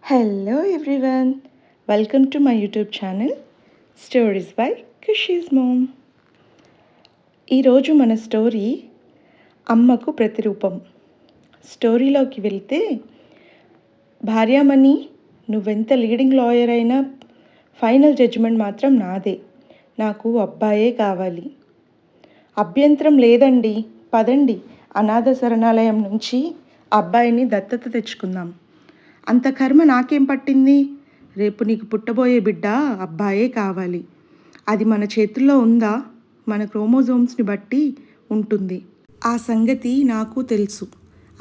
Hello everyone, welcome to my YouTube channel Stories by Kushi's Mom. ఈరోజు మన story అమ్మకు ప్రతిరూపం. స్టోరీలోకి వెళ్తే, భార్యామణి, నువ్వెంత లీడింగ్ లాయర్ అయినా ఫైనల్ జడ్జిమెంట్ మాత్రం నాదే. నాకు అబ్బాయే కావాలి. అభ్యంతరం లేదండి, పదండి, అనాథ శరణాలయం నుంచి అబ్బాయిని దత్తత తెచ్చుకుందాం. అంత కర్మ నాకేం పట్టింది? రేపు నీకు పుట్టబోయే బిడ్డ అబ్బాయే కావాలి. అది మన చేతుల్లో ఉందా? మన క్రోమోజోమ్స్ని బట్టి ఉంటుంది. ఆ సంగతి నాకు తెలుసు.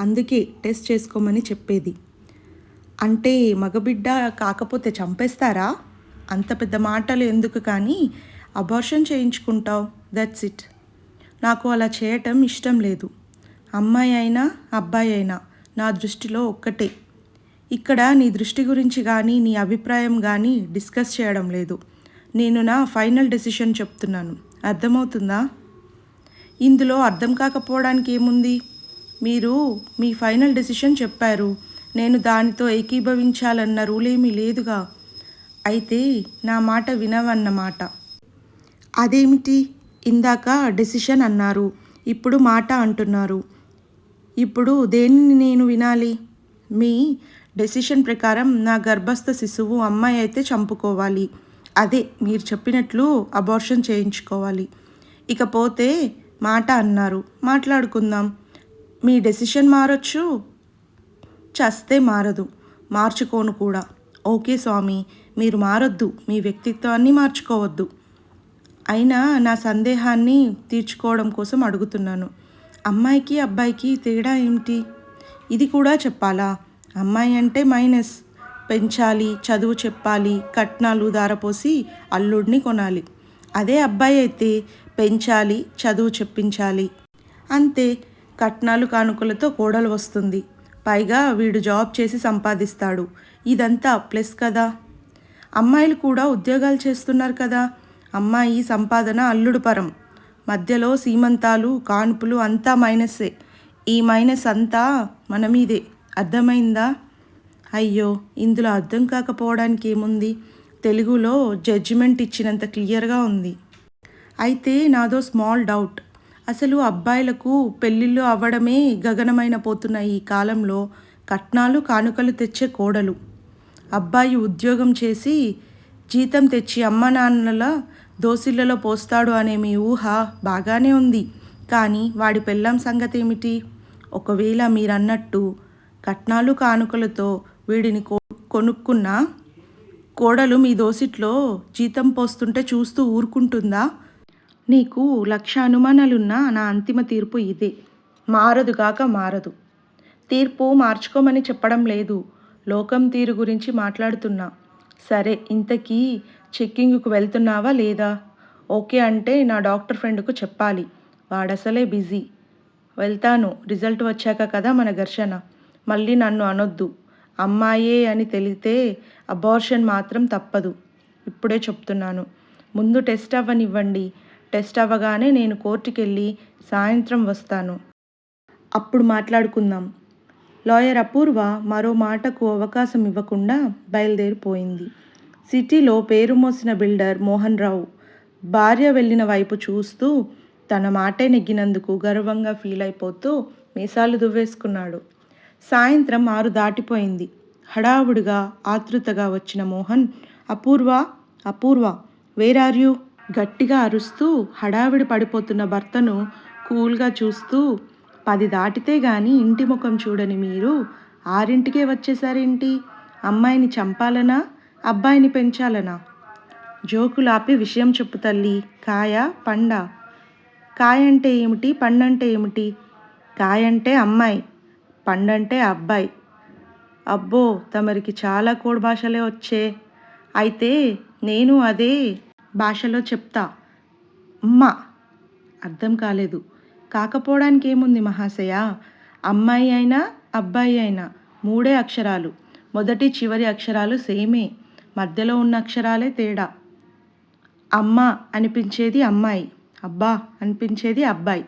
అందుకే టెస్ట్ చేసుకోమని చెప్పేది. అంటే మగబిడ్డ కాకపోతే చంపేస్తారా? అంత పెద్ద మాటలు ఎందుకు కానీ అబార్షన్ చేయించుకుంటావు, దట్స్ ఇట్. నాకు అలా చేయటం ఇష్టం లేదు. అమ్మాయి అయినా అబ్బాయి అయినా నా దృష్టిలో ఒక్కటే. ఇక్కడ నీ దృష్టి గురించి కానీ నీ అభిప్రాయం కానీ డిస్కస్ చేయడం లేదు. నేను నా ఫైనల్ డెసిషన్ చెప్తున్నాను, అర్థమవుతుందా? ఇందులో అర్థం కాకపోవడానికి ఏముంది? మీరు మీ ఫైనల్ డెసిషన్ చెప్పారు, నేను దానితో ఏకీభవించాలన్న రూల్ ఏమీ లేదుగా. అయితే నా మాట వినవన్నమాట. అదేమిటి? ఇందాక డెసిషన్ అన్నారు, ఇప్పుడు మాట అంటున్నారు. ఇప్పుడు దేనిని నేను వినాలి? మీ డెసిషన్ ప్రకారం నా గర్భస్థ శిశువు అమ్మాయి అయితే చంపుకోవాలి. అదే మీరు చెప్పినట్లు అబార్షన్ చేయించుకోవాలి. ఇకపోతే మాట అన్నారు, మాట్లాడుకుందాం. మీ డెసిషన్ మారొచ్చు, చస్తే మారదు, మార్చుకోను కూడా. ఓకే స్వామి, మీరు మారొద్దు, మీ వ్యక్తిత్వాన్ని మార్చుకోవద్దు. అయినా నా సందేహాన్ని తీర్చుకోవడం కోసం అడుగుతున్నాను. అమ్మాయికి అబ్బాయికి తేడా ఏమిటి? ఇది కూడా చెప్పాలా? అమ్మాయి అంటే మైనస్, పెంచాలి, చదువు చెప్పాలి, కట్నాలు దారపోసి అల్లుడిని కొనాలి. అదే అబ్బాయి అయితే పెంచాలి, చదువు చెప్పించాలి, అంతే. కట్నాలు కానుకలతో కోడలు వస్తుంది, పైగా వీడు జాబ్ చేసి సంపాదిస్తాడు. ఇదంతా ప్లస్ కదా. అమ్మాయిలు కూడా ఉద్యోగాలు చేస్తున్నారు కదా. అమ్మాయి సంపాదన అల్లుడు పరం, మధ్యలో సీమంతాలు కాన్పులు అంతా మైనస్సే. ఈ మైనస్ అంతా మన మీదే, అర్థమైందా? అయ్యో, ఇందులో అర్థం కాకపోవడానికి ఏముంది? తెలుగులో జడ్జిమెంట్ ఇచ్చినంత క్లియర్గా ఉంది. అయితే నాదో స్మాల్ డౌట్. అసలు అబ్బాయిలకు పెళ్ళిళ్ళు అవ్వడమే గగనమైన పోతున్న ఈ కాలంలో కట్నాలు కానుకలు తెచ్చే కోడలు, అబ్బాయి ఉద్యోగం చేసి జీతం తెచ్చి అమ్మ నాన్నల దోసిళ్లలో పోస్తాడు అనే మీ ఊహ బాగానే ఉంది. కానీ వాడి పెళ్ళాం సంగతి ఏమిటి? ఒకవేళ మీరన్నట్టు కట్నాలు కానుకలతో వీడిని కొనుక్కున్న కోడలు మీ దోసిట్లో జీతం పోస్తుంటే చూస్తూ ఊరుకుంటుందా? నీకు 1,00,000 అనుమానాలున్నా నా అంతిమ తీర్పు ఇదే, మారదుగాక మారదు. తీర్పు మార్చుకోమని చెప్పడం లేదు, లోకం తీరు గురించి మాట్లాడుతున్నా. సరే, ఇంతకీ చెక్కింగ్కు వెళ్తున్నావా లేదా? ఓకే అంటే నా డాక్టర్ ఫ్రెండ్కు చెప్పాలి, వాడసలే బిజీ. వెళ్తాను, రిజల్ట్ వచ్చాక కదా మన ఘర్షణ. మళ్ళీ నన్ను అనొద్దు. అమ్మాయే అని తెలితే అబార్షన్ మాత్రం తప్పదు, ఇప్పుడే చెప్తున్నాను. ముందు టెస్ట్ అవ్వనివ్వండి. టెస్ట్ అవ్వగానే నేను కోర్టుకెళ్ళి సాయంత్రం వస్తాను, అప్పుడు మాట్లాడుకుందాం. లాయర్ అపూర్వ మరో మాటకు అవకాశం ఇవ్వకుండా బయలుదేరిపోయింది. సిటీలో పేరు మోసిన బిల్డర్ మోహన్ రావు భార్య వెళ్ళిన వైపు చూస్తూ తన మాటే నెగ్గినందుకు గర్వంగా ఫీల్ అయిపోతూ మీసాలు దువ్వేసుకున్నాడు. సాయంత్రం 6 దాటిపోయింది. హడావుడిగా ఆతృతగా వచ్చిన మోహన్, అపూర్వ, అపూర్వ, వేర్ ఆర్ యూ? గట్టిగా అరుస్తూ హడావిడి పడిపోతున్న భర్తను కూల్గా చూస్తూ, 10 దాటితే గాని ఇంటి ముఖం చూడని మీరు 6ంటికే వచ్చేసారేంటి? అమ్మాయిని చంపాలనా, అబ్బాయిని పెంచాలనా? జోకులాపి విషయం చెప్పు తల్లి. కాయ పండా? కాయ అంటే ఏమిటి, పండంటే ఏమిటి? కాయ అంటే అమ్మాయి, పండంటే అబ్బాయి. అబ్బో, తమరికి చాలా కోడ్ భాషలే వచ్చే. అయితే నేను అదే భాషలో చెప్తా. అమ్మ. అర్థం కాలేదు. కాకపోవడానికి ఏముంది మహాశయ? అమ్మాయి అయినా అబ్బాయి అయినా 3 అక్షరాలు. మొదటి చివరి అక్షరాలు సేమే, మధ్యలో ఉన్న అక్షరాలే తేడా. అమ్మ అనిపించేది అమ్మాయి, అబ్బా అనిపించేది అబ్బాయి.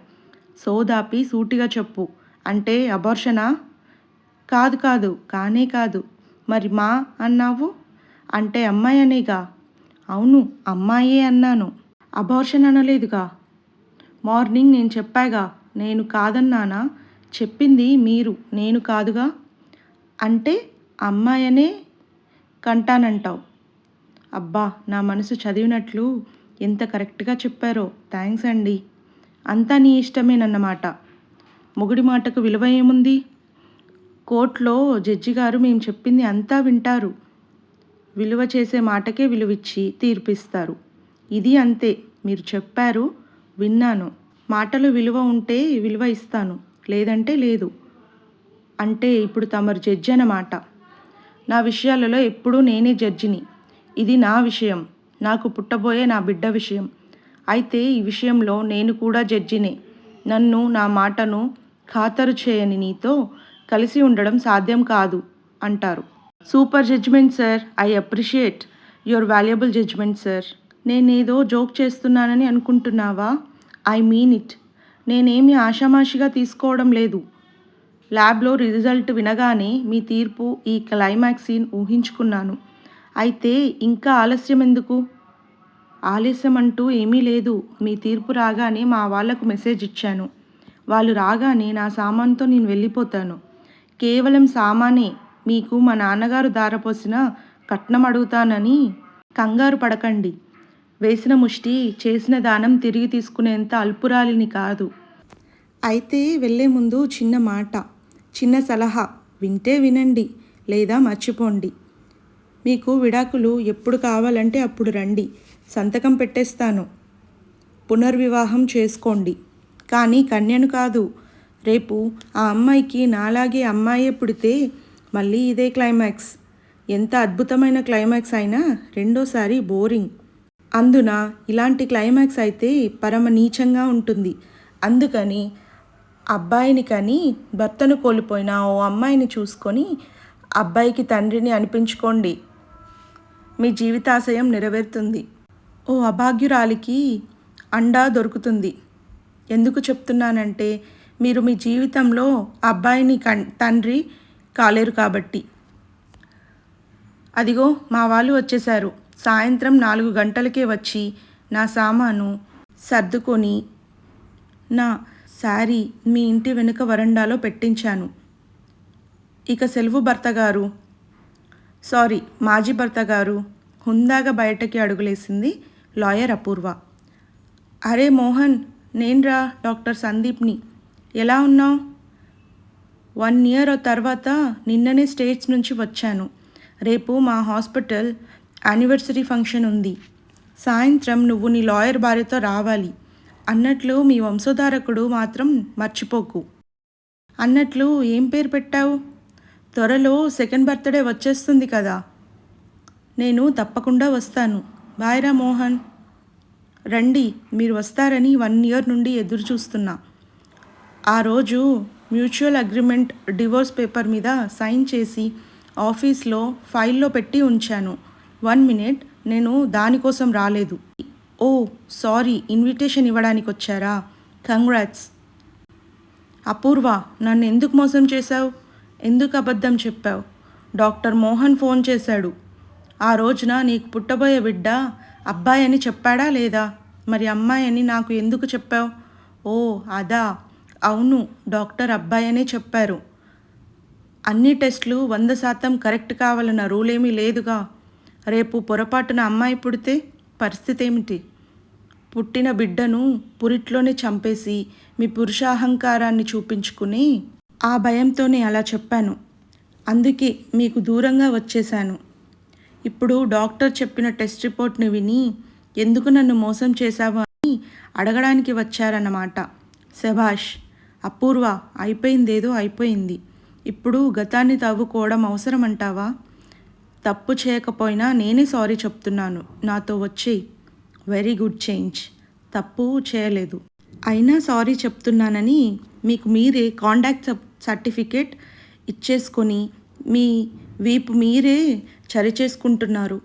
సోదాపి సూటిగా చెప్పు. అంటే అబార్షనా? కాదు కాదు, కానే కాదు. మరి మా అన్నావు? అంటే అమ్మాయి అనేగా. అవును, అమ్మాయే అన్నాను. అబార్షన్ అనలేదుగా. మార్నింగ్ నేను చెప్పాగా, నేను కాదన్నానా? చెప్పింది మీరు, నేను కాదుగా. అంటే అమ్మాయనే కంటానంటావు. అబ్బా, నా మనసు చదివినట్లు ఎంత కరెక్ట్గా చెప్పారో. థ్యాంక్స్ అండి. అంతా నీ ఇష్టమేనన్నమాట. మొగుడి మాటకు విలువ ఏముంది? కోర్టులో జడ్జి గారు మేము చెప్పింది అంతా వింటారు. విలువ చేసే మాటకే విలువిచ్చి తీర్పిస్తారు. ఇది అంతే. మీరు చెప్పారు, విన్నాను. మాటలు విలువ ఉంటే విలువ ఇస్తాను, లేదంటే లేదు. అంటే ఇప్పుడు తమరు జడ్జి అన్నమాట. నా విషయాలలో ఎప్పుడూ నేనే జడ్జిని. ఇది నా విషయం, నాకు పుట్టబోయే నా బిడ్డ విషయం. అయితే ఈ విషయంలో నేను కూడా జడ్జినే. నన్ను, నా మాటను ఖాతరు చేయని నీతో కలిసి ఉండడం సాధ్యం కాదు అంటారు. Super judgement sir. I appreciate your valuable judgement sir. నేనేదో జోక్ చేస్తున్నానని అనుకుంటున్నావా? I mean it. నేనేమి ఆషామాషిగా తీసుకోవడం లేదు. ల్యాబ్లో రిజల్ట్ వినగానే మీ తీర్పు, ఈ క్లైమాక్స్ సీన్ ఊహించుకున్నాను. అయితే ఇంకా ఆలస్యం ఎందుకు? ఆలస్యం అంటూ ఏమీ లేదు. మీ తీర్పు రాగానే మా వాళ్లకు మెసేజ్ ఇచ్చాను. వాళ్ళు రాగానే నా సామాన్తో నేను వెళ్ళిపోతాను. కేవలం సామానే. మీకు మా నాన్నగారు ధారపోసిన కట్నం అడుగుతానని కంగారు పడకండి. వేసిన ముష్టి చేసిన దానం తిరిగి తీసుకునేంత అల్పురాలిని కాదు. అయితే వెళ్ళే ముందు చిన్న మాట, చిన్న సలహా. వింటే వినండి, లేదా మర్చిపోండి. మీకు విడాకులు ఎప్పుడు కావాలంటే అప్పుడు రండి, సంతకం పెట్టేస్తాను. పునర్వివాహం చేసుకోండి. కానీ కన్యను కాదు. రేపు ఆ అమ్మాయికి నాలాగే అమ్మాయే పుడితే మళ్ళీ ఇదే క్లైమాక్స్. ఎంత అద్భుతమైన క్లైమాక్స్ అయినా రెండోసారి బోరింగ్. అందున ఇలాంటి క్లైమాక్స్ అయితే పరమ నీచంగా ఉంటుంది. అందుకని అబ్బాయిని కని భర్తను కోల్పోయిన ఓ అమ్మాయిని చూసుకొని అబ్బాయికి తండ్రిని అనిపించుకోండి. మీ జీవితాశయం నెరవేరుతుంది. ఓ అభాగ్యురాలికి అండా దొరుకుతుంది. ఎందుకు చెప్తున్నానంటే మీరు మీ జీవితంలో అబ్బాయిని తండ్రి కాలేరు కాబట్టి. అదిగో మా వాళ్ళు వచ్చేశారు. సాయంత్రం 4 గంటలకే వచ్చి నా సామాను సర్దుకొని నా శారీ మీ ఇంటి వెనుక వరండాలో పెట్టించాను. ఇక సెలవు భర్త గారు, సారీ మాజీ భర్త గారు. హుందాగా బయటకి అడుగులేసింది లాయర్ అపూర్వ. అరే మోహన్, నేన్రా డాక్టర్ సందీప్ని. ఎలా ఉన్నావు? 1 ఇయర్ తర్వాత నిన్ననే స్టేట్స్ నుంచి వచ్చాను. రేపు మా హాస్పిటల్ యానివర్సరీ ఫంక్షన్ ఉంది. సాయంత్రం నువ్వు నీ లాయర్ భార్యతో రావాలి. అన్నట్లు మీ వంశోధారకుడు మాత్రం మర్చిపోకు. అన్నట్లు ఏం పేరు పెట్టావు? త్వరలో సెకండ్ బర్త్డే వచ్చేస్తుంది కదా. నేను తప్పకుండా వస్తాను. బాయ్రా మోహన్. రండి, మీరు వస్తారని 1 ఇయర్ నుండి ఎదురు చూస్తున్నా. ఆ రోజు మ్యూచువల్ అగ్రిమెంట్ డివోర్స్ పేపర్ మీద సైన్ చేసి ఆఫీస్లో ఫైల్లో పెట్టి ఉంచాను. 1 మినిట్, నేను దానికోసం రాలేదు. ఓ సారీ, ఇన్విటేషన్ ఇవ్వడానికి వచ్చారా? కంగ్రాట్స్. అపూర్వ, నన్ను ఎందుకు మోసం చేశావు? ఎందుకు అబద్ధం చెప్పావు? డాక్టర్ మోహన్ ఫోన్ చేశాడు. ఆ రోజున నీకు పుట్టబోయే బిడ్డ అబ్బాయి అని చెప్పాడా లేదా? మరి అమ్మాయి అని నాకు ఎందుకు చెప్పావు? ఓ అదా. అవును, డాక్టర్ అబ్బాయి అనే చెప్పారు. అన్ని టెస్టులు 100% కరెక్ట్ కావాలన్న రూల్ ఏమీ లేదుగా. రేపు పొరపాటున అమ్మాయి పుడితే పరిస్థితి ఏమిటి? పుట్టిన బిడ్డను పురిట్లోనే చంపేసి మీ పురుషాహంకారాన్ని చూపించుకుని ఆ భయంతోనే అలా చెప్పాను. అందుకే మీకు దూరంగా వచ్చేశాను. ఇప్పుడు డాక్టర్ చెప్పిన టెస్ట్ రిపోర్ట్ని విని ఎందుకు నన్ను మోసం చేశావు అని అడగడానికి వచ్చారన్నమాట. శభాష్ అపూర్వ, అయిపోయిందేదో అయిపోయింది. ఇప్పుడు గతాన్ని తవ్వుకోవడం అవసరం అంటావా? తప్పు చేయకపోయినా నేనే సారీ చెప్తున్నాను. నాతో వచ్చేయి. Very good change. తప్పు చేయలేదు, అయినా సారీ చెప్తున్నానని మీకు మీరే కాంటాక్ట్ సర్టిఫికేట్ ఇచ్చేసుకొని మీ వీపు మీరే చరిచేసుకుంటున్నారు.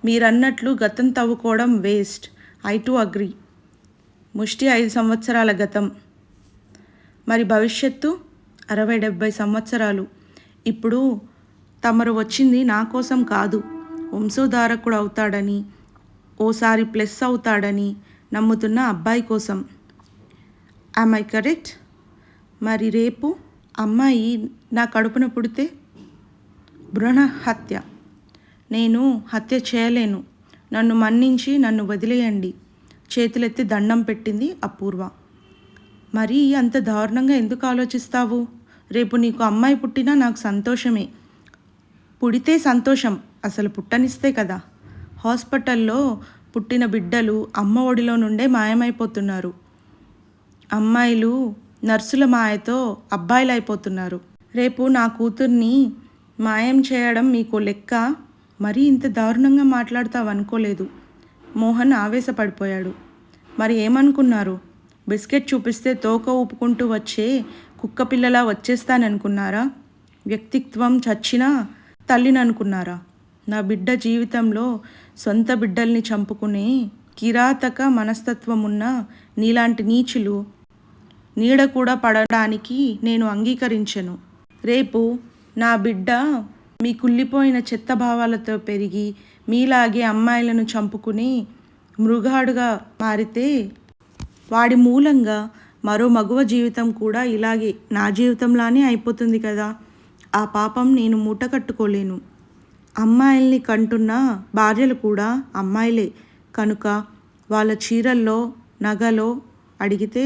మీరన్నట్లు గతం తవ్వుకోవడం వేస్ట్. I to agree. ముష్టి 5 సంవత్సరాల గతం, మరి భవిష్యత్తు 60-70 సంవత్సరాలు. ఇప్పుడు తమరు వచ్చింది నా కోసం కాదు, వంశోద్ధారకుడు అవుతాడని, ఓసారి ప్లస్ అవుతాడని నమ్ముతున్న అబ్బాయి కోసం. Am I correct? మరి రేపు అమ్మాయి నా కడుపున పుడితే? భ్రూణ హత్య. నేను హత్య చేయలేను. నన్ను మన్నించి నన్ను వదిలేయండి. చేతులెత్తి దండం పెట్టింది అపూర్వ. మరీ అంత దారుణంగా ఎందుకు ఆలోచిస్తావు? రేపు నీకు అమ్మాయి పుట్టినా నాకు సంతోషమే. పుడితే సంతోషం, అసలు పుట్టనిస్తే కదా. హాస్పిటల్లో పుట్టిన బిడ్డలు అమ్మ ఒడిలో నుండే మాయమైపోతున్నారు. అమ్మాయిలు నర్సుల మాయతో అబ్బాయిలు అయిపోతున్నారు. రేపు నా కూతుర్ని మాయం చేయడం మీకు లెక్క? మరీ ఇంత దారుణంగా మాట్లాడతావు అనుకోలేదు. మోహన్ ఆవేశపడిపోయాడు. మరి ఏమనుకున్నారు? బిస్కెట్ చూపిస్తే తోక ఊపుకుంటూ వచ్చే కుక్క పిల్లలా వచ్చేస్తాననుకున్నారా? వ్యక్తిత్వం చచ్చినా తల్లిని అనుకున్నారా? నా బిడ్డ జీవితంలో సొంత బిడ్డల్ని చంపుకునే కిరాతక మనస్తత్వం ఉన్న నీలాంటి నీచులు నీడ కూడా పడడానికి నేను అంగీకరించను. రేపు నా బిడ్డ మీ కుళ్ళిపోయిన చెత్త భావాలతో పెరిగి మీలాగే అమ్మాయిలను చంపుకుని మృగాడుగా మారితే వాడి మూలంగా మరో మగువ జీవితం కూడా ఇలాగే నా జీవితంలానే అయిపోతుంది కదా. ఆ పాపం నేను మూట కట్టుకోలేను. అమ్మాయిల్ని కంటున్న భార్యలు కూడా అమ్మాయిలే కనుక వాళ్ళ చీరల్లో నగలో అడిగితే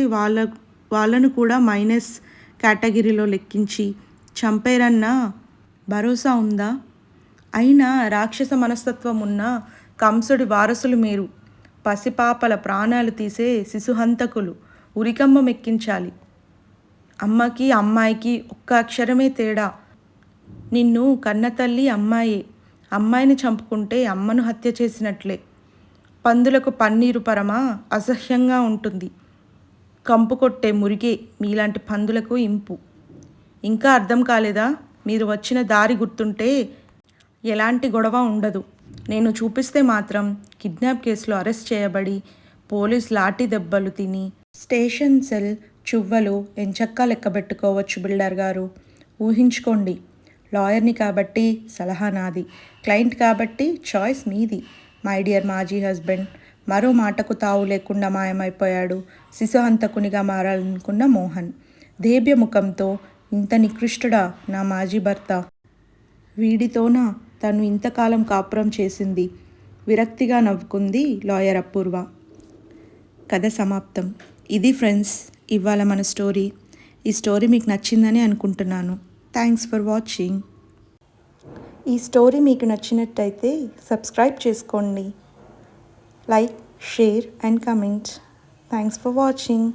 వాళ్ళను కూడా మైనస్ కేటగిరీలో లెక్కించి చంపేరన్న భరోసా ఉందా? అయినా రాక్షస మనస్తత్వం ఉన్న కంసుడి వారసులు మీరు. పసిపాపల ప్రాణాలు తీసే శిశుహంతకులు. ఉరికమ్మం ఎక్కించాలి. అమ్మకి అమ్మాయికి ఒక్క అక్షరమే తేడా. నిన్ను కన్నతల్లి అమ్మాయే. అమ్మాయిని చంపుకుంటే అమ్మను హత్య చేసినట్లే. పందులకు పన్నీరు పరమ అసహ్యంగా ఉంటుంది. కంపు కొట్టే మురిగే మీలాంటి పందులకు ఇంపు. ఇంకా అర్థం కాలేదా? మీరు వచ్చిన దారి గుర్తుంటే ఎలాంటి గొడవ ఉండదు. నేను చూపిస్తే మాత్రం కిడ్నాప్ కేసులో అరెస్ట్ చేయబడి పోలీస్ లాఠీ దెబ్బలు తిని స్టేషన్ సెల్ చువ్వలు ఎంచక్కా లెక్కబెట్టుకోవచ్చు. బిల్డర్ గారు, ఊహించుకోండి. లాయర్ని కాబట్టి సలహా నాది, క్లయింట్ కాబట్టి చాయిస్ మీది. మై డియర్ మాజీ హస్బెండ్. మరో మాటకు తావు లేకుండా మాయమైపోయాడు శిశుహంతకునిగా మారాలనుకున్న మోహన్. దేభ్య ముఖంతో, ఇంత నికృష్టుడా నా మాజీ భర్త? వీడితోనా తను ఇంతకాలం కాపురం చేసింది? విరక్తిగా నవ్వుకుంది లాయర్ అపూర్వ. కథ సమాప్తం. ఇది ఫ్రెండ్స్ ఇవాళ మన స్టోరీ. ఈ స్టోరీ మీకు నచ్చిందని అనుకుంటున్నాను. Thanks for watching. ఈ స్టోరీ మీకు నచ్చినట్టయితే సబ్స్క్రైబ్ చేసుకోండి. Like, share and comment. Thanks for watching.